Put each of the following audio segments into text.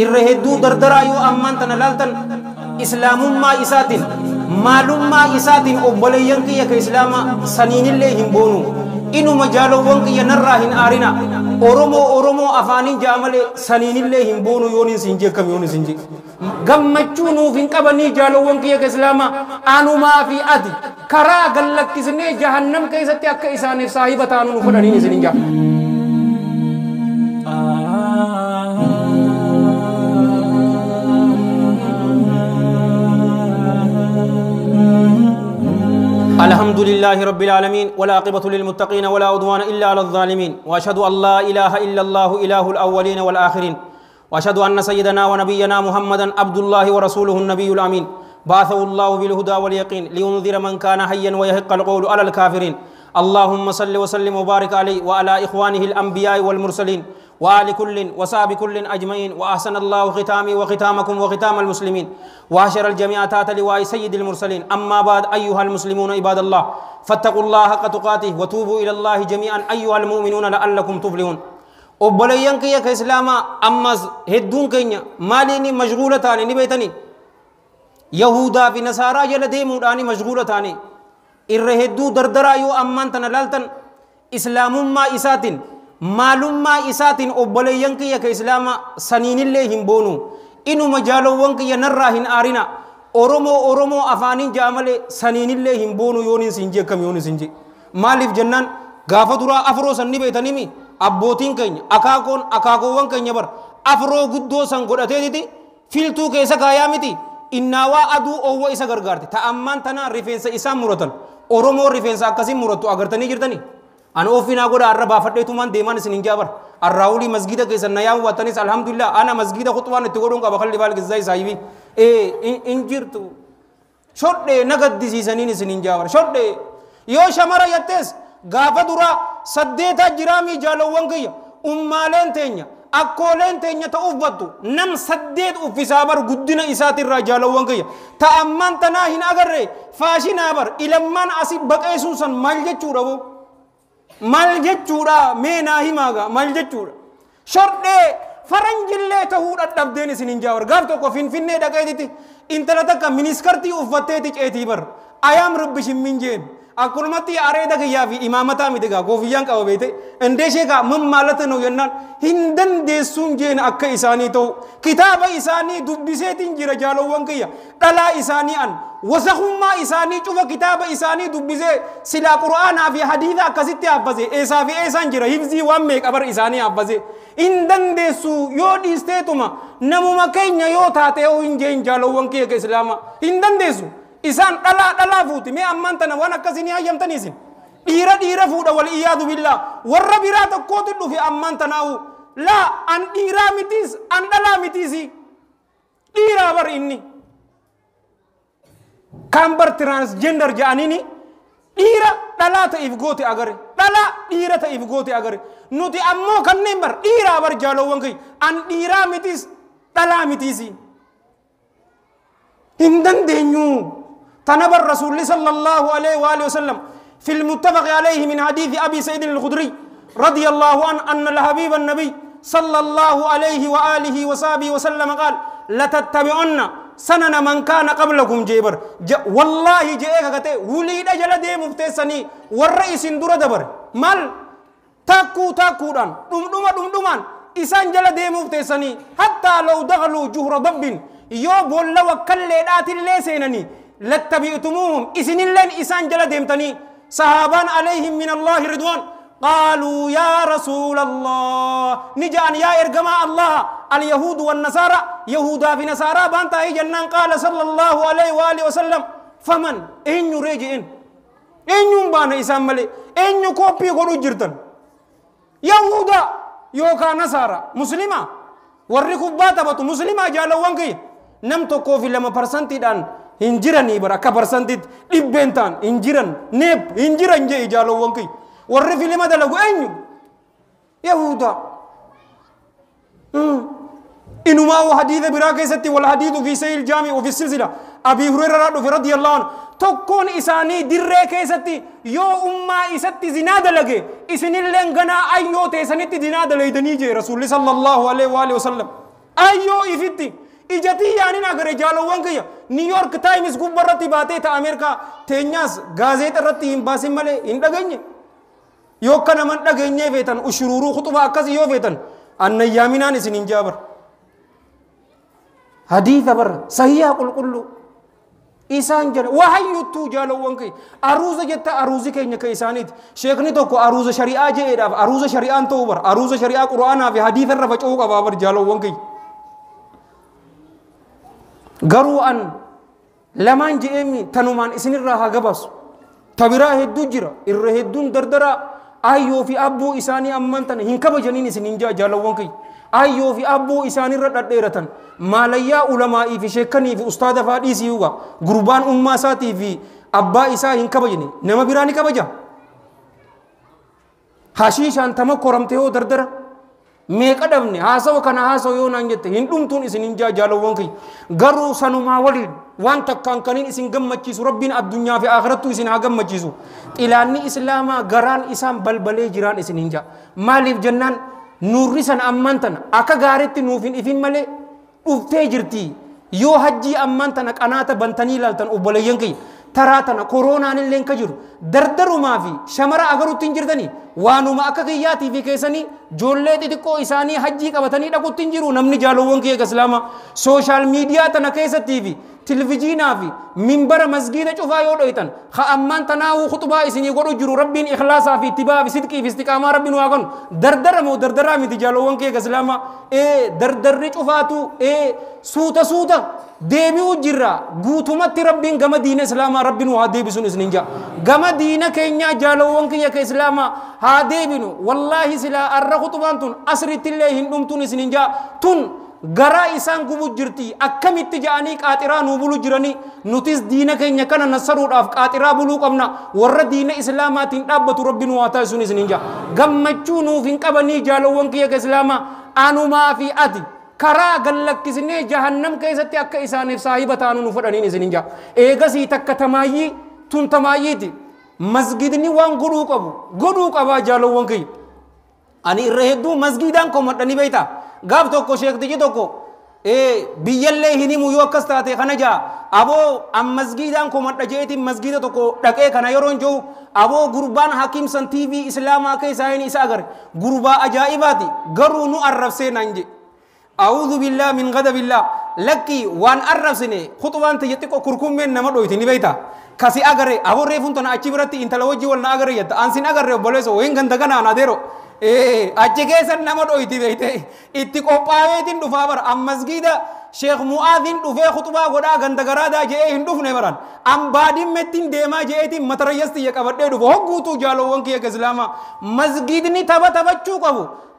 irrehedduu dardaraa yoo ammaan tana laaltan islaamummaa isaatiin maalummaa isaatiin obboleeyyan kiyya ka islaama saniinillee hin boonu inuma jaalowwan kiyya narraa hin aarina oromoo afaaniin jaamale saniinillee hin boonu yoonin siin jeekam yoonin siin jeek gammachuu nuuf hin qabanii jaalowwan kiyya ka islaama anumaa fi ati karaa gallakkisnee jahannam keessatti akka isaaniif saahiba taanu nu fudhaniin isinin jaa الحمد لله رب العالمين والعاقبة للمتقين ولا عدوان إلا على الظالمين وأشهد أن لا إله إلا الله إله الأولين والآخرين وأشهد أن سيدنا ونبينا محمدا عبد الله ورسوله النبي الأمين بعثه الله بالهدى واليقين لينذر من كان حيا ويحق القول على الكافرين اللهم صل وسلم وبارك عليه وعلى إخوانه الأنبياء والمرسلين وآل كل وصحب كل أجمعين وأحسن الله ختامي وختامكم وختام المسلمين وحشر الجميع تحت لواء سيد المرسلين أما بعد أيها المسلمون عباد الله فاتقوا الله حق تقاته وتوبوا إلى الله جميعا أيها المؤمنون لعلكم تفلحون وبليان كيا كإسلاما أمز هدون كينيا ماليني مشغولة تاني نبيتني يهودا في نصارى جلدي موداني مشغولة تاني إرهدو دردرا يو أمان تنلالتن إسلام ما إساتين maalummaa isaatiin obboleeyyan kiyya ka islaama saniinillee hin boonu inuma jaalowwan kiyya narraa hin aarina oromoo afaaniin jaamale saniinillee hin boonu yoonin siin jeekam yoonin siin jee maaliif jennaan gaafa duraa afroo san ni beeytanimi abbootiin keenya akaakoowwan keenya bar afroo guddoo san godhateetiti filtuu keessa kaayaa miti innaawaa aduu oowwa isa gargaarte ta'ammaan tana rifeensa isaan muratan oromoo rifeensa akkasiin murattu agartanii jirtanii أنا أوفينا أقول أربعة فتيتو من ديمان سنين جابر الراولي مسجد كيسن نيام واتنيس الحمد لله أنا مسجد خطوان تقولون كبخلي بالك إزاي سايبي إنجرتو شرط نقد دي سنين جابر شرط يو شمرة يتس غافدورا سديتا جرامي جالوان كيا أمالين تينيا أكولين تينيا تأوفتو نم سديت أفسابر قدنا إسات الرجالوان كيا تأمن تناهين أجر فاشين أبر إلمان أسيب بقيسوسا مالجت شوربو mal jechuudha meenaa himaaga mal jechuudha shordee faranjillee tahuu dadhabdeen isinin jaawar gaaf tokko finfinnee dhaqeetiti intala takka miniskartii uffatteeti ceetii bar ayaam rabbishin min jeen akkulumatti areeda kiyyaa fi imaamataa miti gaa koofiyyaan qaba beete indee sheekaa mammaalata noo yennaan hin dandeessuun jeen akka isaanii ta'u kitaaba isaanii dubbiseetiin jira jaalowwan kiyya dhalaa isaanii an wasaqummaa isaanii cufa kitaaba isaanii dubbisee silaa qur'aanaa fi hadiisa akkasitti haffase eesaa fi eesaan jira hifzii waan meeqa bar isaanii haffase hin dandeessu yoo dhiisteetuma namuma keenya yoo taate yoo hin jeen jaalowwan kiyya ka islaama hin dandeessu isaan dhalaa fuuti mee ammaan tana waan akkasii hayyamtaniisin dhiira fuudha wal iyyaadu billaa warra biraa tokkootu dhufe ammaan tanaa'u laa an dhiiraa mitiis an dhalaa mitiisi dhiiraa bar inni kan bar transgender ja'anini dhiira dhalaa ta'if goote agare dhalaa dhiira ta'if goote agare nuti ammoo kanneen bar dhiiraa bar jaalowwan kiyya an dhiiraa mitiis dhalaa mitiisi hin dandeenyu تنبر رسول الله صلى الله عليه وآله وسلم في المتفق عليه من حديث أبي سعيد الخدري رضي الله عنه أن الحبيب النبي صلى الله عليه وآله وصحبه وسلم قال لتتبعن سنن من كان قبلكم جبر والله جاءك كتي وليد جل دي مفتسني والرئيس اندور دبر مال تاكو دان دم إسان جل دي مفتسني حتى لو دخلوا جهر ضب يو بولا وكل دات اللي سينني لاتبعتموهم إسن اللين إسان جل ديمتني صحابان عليهم من الله رضوان قالوا يا رسول الله نجان يا إرجماء الله اليهود والنصارى يهودا في نصارى بانتا جنان قال صلى الله عليه وآله وسلم فمن إن يرجئن إن ينبان إسان ملي إن يكوبي قلو جرتن يهودا يوكا نصارى مسلمة ورقبات بطو مسلمة جالو وانكي نمتو كوفي لما برسنتي دان hinjiranii bara akka parsantit dhibbentaan hinjiran neeb hinjiran jee ijaalowwan kiyya warri filima dalagu eenyu yahuda inumaa hadiisa biraa keessatti wal hadiisu fi sayil jaami ofi silsila abii hurayraa dhufe radiyallahu anhu tokkoon isaanii dirree keessatti yoo ummaa isatti zinaa dalage isinilleen ganaa ayyoo teessanitti zinaa dalaydanii jee rasuulli sallallahu alaihi wa alihi wasallam ayyoo ifitti ijatii yaanin agare jaalawwan kiyya New York Times gubbarratti baatee ta Ameerikaa teenyaas gaazeexa irratti hin baasin malee hin dhageenye yoo kana man dhageenyee feetan ushururuu khutuba akkasii yoo feetan annayaaminaan isin hin jaabar hadiisa barra sahiyaa qulqullu isaan jala wahayyutu jaalawwan kiyya aruuza jetta aruuzi keenya ka isaaniiti sheekni tokko aruuza shari'aa je'eedhaaf aruuza shari'aan ta'uu bar aruuza shari'aa qura'aanaa fi hadiisa irra faca'uu qabaa bar jaalawwan kiyya garuu an lamaan je'eemi tanumaan isinirraa haa gabaabsu tabiraa hedduu jira irra hedduun dardaraa ayyoo fi abbuu isaanii amman tana hin kabajaniin isin hin jaalawwan kiyya ayyoo fi abbuu isaanirra dhadheeratan maalayyaa ulamaa'ii fi sheekanii fi ustaada faadhiisii uga gurbaan ummaa isaatii fi abbaa isaa hin kabajani nama biraa ni kabaja hashiishaan tama koramte yoo dardara meeqa dhabne haasawa kana haasawa yoo naan jette hin dhumtuun isin hin jaalawwan kiyya garuu sanumaa waliin waan takkaan kaniin isin gammachiisu rabbiin addunyaa fi akhirattu isin haa gammachiisu xilaanni islaamaa garaan isaan balbalee jiraan isin hin jaa maaliif jennaan nurri san amman tana akka gaaritti nuuf hin ifin malee dhuftee jirti yoo hajjii amman tana qanaata bantanii ilaaltan obboleeyyan kiyya taraa tana koronaan illee ka jiru dardarumaa fi shamara agarutti hin jirtanii waanuma akka kiyyaatii fi keessanii joollee xixiqqoo isaanii hajjii qabatanii dhaqutti hin jiru namni jaalawwan kiyya islaama sooshaal miidiyaa tana keessattii fi تلفزيونا في منبر مسجد شوفا يوديتن خامن تناو خطبة إسني قولوا جرو ربين إخلاصا في اتباع في صدق في استقامة ربين واقن دردر مو دردر مي تجالوان كي كسلامة دردر شوفاتو سوتا سوتا ديميو جرا غوتومت ربين غم دين إسلامة ربين وهادي بسون إسنينجا غم دين كينيا جالوان كي كإسلامة هادي بنو والله سلا الرخطبان تون أسرت الله هندوم تون إسنينجا تون garaa isaan gubu jirti akkamitti jaanii qaaxiraa nu bulu jirani nutis diina keenya kana nasaruudhaaf qaaxiraa buluu qabna warra diina islaamaatiin dhaabbatu rabbiin waa taasisuun isin hinja gammachuu nuuf hin qabanii jaalawwan kiyya islaamaa anumaa fi ati karaa gallakkisnee jahannam keessatti akka isaaniif saahiba taanu nu fudhaniin isin hinja eegasii takka tamaayyii tun tamaayyiiti masgidni waan godhuu qabaa jaalawwan kiyya ani irra hedduu masgidaan komadhanii beeyta gaaf tokko sheektichi tokko biyyallee hinimu yoo akkas taate kana jaa aboo am masgidaan komadha jeetiin masgida tokko dhaqee kana yeroon jiru aboo gurbaan hakiimsan TV islaamaa keessaa hin isa agar gurbaa ajaa'ibaati garuu nu arrabsee naan je a'uudhu billahi min ghadabillah lakki waan arrabsine khutbaan tayyatiqo kurkummeen nama dhoyti ni beeyta kasi agare aboo reefun tona achi biratti intala wajji wal na agare yatta ansin agarre obboleeso wayin ganda kana anadeero achi keessan nama dhoyti beeyte itti qophaaweetiin dhufaa bara am masgida sheekh mu'aadhin dhufee khutbaa godhaa ganda garaadaa je'ee hin dhufne baran am baadimmettiin deemaa je'eetiin matarayyasti ya qabadhee dhufu hogguutuu jaalowwan kiyya islaamaa masgidni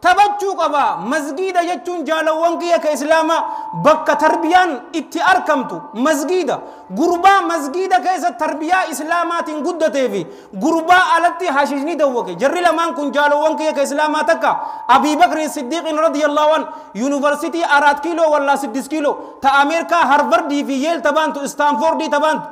taphachuu qaba masgida jechuun jaalowwan kiyya islaamaa bakka tarbiyaan itti argamtu masgida gurbaa masgida keessa tarbiyaa islaamaatiin guddatee fi gurbaa alatti hashiishni dawwake jarri lamaan kun jaalowwan kiyya islaamaa takka Abii Bakr Siddiq radiyallahu an University 4 kilo wala 6 kilo ta Ameerika Harvard fi Yale tabantu Stanford tabantu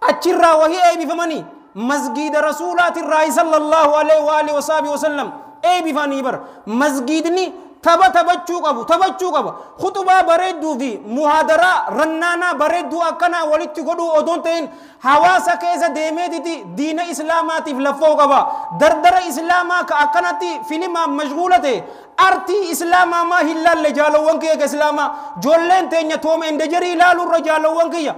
achirraa wahii eebifamanii masgida rasuulaatirraa sallallahu alaihi wa alihi wasallam eebifanii bar masgidni taphachuu qaba khutbaa bareedduu fi muhaadaraa rannaanaa bareedduu akkana walitti godhuu odoon ta'in hawaasa keessa deemeetiti diina islaamaatiif laffoo qaba dardara islaamaa ka akkanatti filimaan mashghuula ta'e artii islaamaa maa hin laalle jaalowwan kiyya islaamaa joolleen teenya Tom and Jerry ilaaluurra jaalowwan kiyya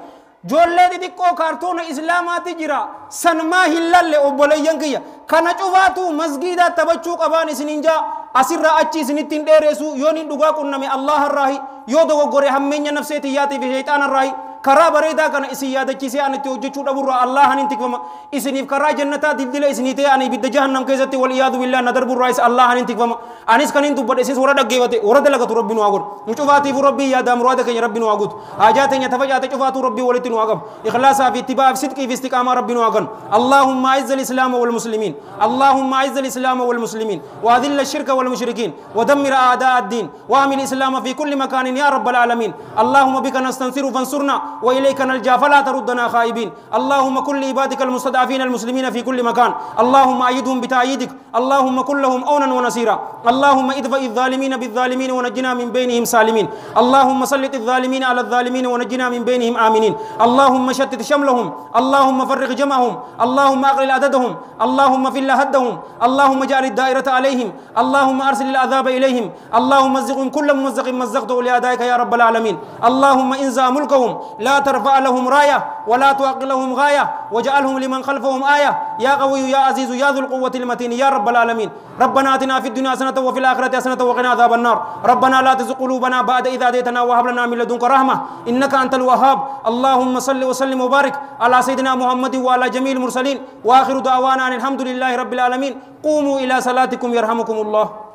joollee xixiqqoo kaartoona islaamaatti jira san maa hin laalle obboleeyyan kiyya kana cufaatu masgidaa taphachuu qabaan isin hinjaa asirraa achi isinittiin dheeressu yoon hin dhugaa qunname Allah irraahi yoo dogoggore hammeenya nafseetiyyaatiif shayxaana irraahi karaa bareedaa kana isin yaadachiisee ani itti hojjechuu dhaburraa Allahan hin tikfama isiniif karaa jannataa dildila isinii ta'e ani ibidda jahannam keessatti wal iyaadu billah na darburraa isa Allahan hin tikfama anis kan hin dubbadhe isis warra dhaggeeffate warra dalagatu rabbi nu haa godhu nu cufaatiifu rabbii yaada muraada keenya rabbi nu haa guutu haajaa teenya tafacaate cufaatu rabbii walitti nu haa qabu ikhlaasaa fi ittibaa fi sidqii fi istiqaamaa rabbi nu haa kennu Allahumma a'izz al-islaam wal muslimin Allahumma a'izz al-islaam wal muslimin wa adhill ash-shirka wal mushrikin wa dammir a'daa ad-din wa amil al-islam fi kulli makan ya rabbal alamin Allahumma bika nastansiru fansurna وإليك نلجأ فلا تردنا خائبين. اللهم كن لعبادك المستضعفين المسلمين في كل مكان، اللهم أيدهم بتأييدك، اللهم كن لهم أونا ونصيرا. اللهم ادفع الظالمين بالظالمين ونجنا من بينهم سالمين. اللهم سلط الظالمين على الظالمين ونجنا من بينهم آمنين. اللهم شتت شملهم، اللهم فرق جمعهم، اللهم أقلل عددهم، اللهم فل هدهم، اللهم اجعل الدائرة عليهم، اللهم أرسل العذاب إليهم، اللهم مزقهم كل ممزق مزقته لأعدائك يا رب العالمين. اللهم انزع ملكهم، لا ترفع لهم راية ولا توقع لهم غاية، واجعلهم لمن خلفهم آية يا قوي يا عزيز يا ذو القوة المتين يا رب العالمين. ربنا آتنا في الدنيا حسنة وفي الآخرة حسنة وقنا عذاب النار. ربنا لا تزغ قلوبنا بعد إذ هديتنا وهب لنا من لدنك رحمة إنك أنت الوهاب. اللهم صل وسلم وبارك على سيدنا محمد وعلى جميع المرسلين، وآخر دعوانا أن الحمد لله رب العالمين. قوموا إلى صلاتكم يرحمكم الله.